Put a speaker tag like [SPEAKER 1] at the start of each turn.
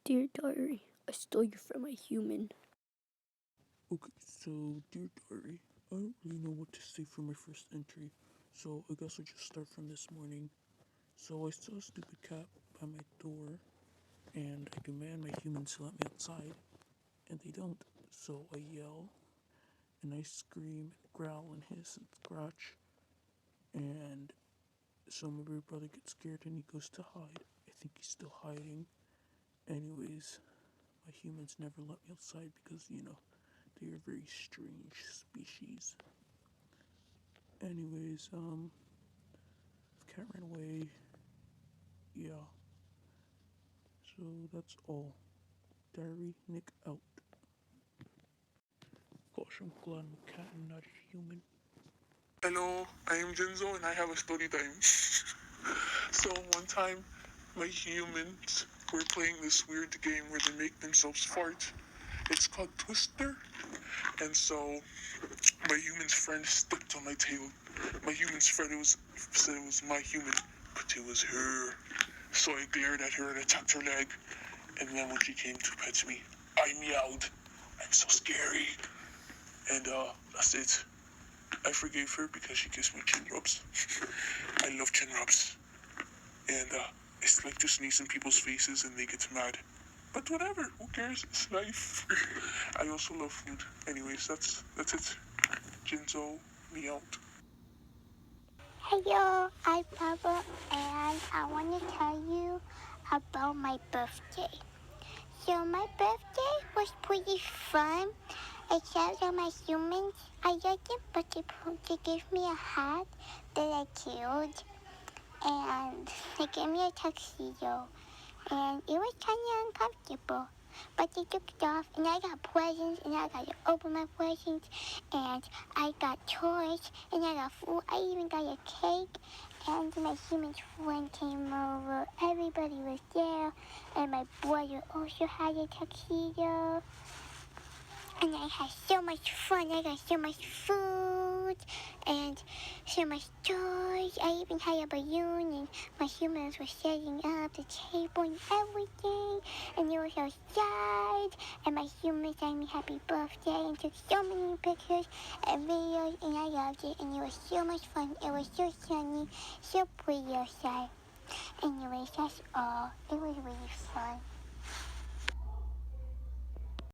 [SPEAKER 1] Dear diary, I stole you from a human.
[SPEAKER 2] Okay, so dear diary, I don't really know what to say for my first entry, so I guess I'll just start from this morning. So I saw a stupid cat by my door, and I demand my humans to let me outside, and they don't. So I yell, and I scream, and growl, and hiss, and scratch, and so my big brother gets scared and he goes to hide. I think he's still hiding. Anyways, my humans never let me outside because, they are a very strange species. Anyways, the cat ran away. Yeah, so that's all. Diary Nick out. Gosh, I'm glad I'm a cat and not a human.
[SPEAKER 3] Hello, I am Jinzo and I have a story time. So one time, my humans were playing this weird game where they make themselves fart. It's called Twister. And so my human's friend stepped on my tail. My human's friend said it was my human, but it was her. So I glared at her and attacked her leg. And then when she came to pet me, I meowed. I'm so scary. And that's it. I forgave her because she gives me chin rubs. I love chin rubs. And it's like to sneeze in people's faces and they get mad. But whatever, who cares? It's life. I also love food. Anyways, that's it. Jinzo, me out.
[SPEAKER 4] Hello, I'm Papa, and I want to tell you about my birthday. So my birthday was pretty fun, except for my humans. I liked them, but they gave me a hat that I killed, and they gave me a tuxedo, and it was kind of uncomfortable. But they took it off, and I got presents, and I got to open my presents, and I got toys, and I got food. I even got a cake, and my human friend came over. Everybody was there, and my brother also had a tuxedo. And I had so much fun. I got so much food and so much toys. I even had a balloon, and my humans were setting up the table and everything. And it was so sad. And my humans sang me happy birthday and took so many pictures and videos, and I loved it. And it was so much fun. It was so sunny, so pretty outside. Anyways, that's all. It was really fun.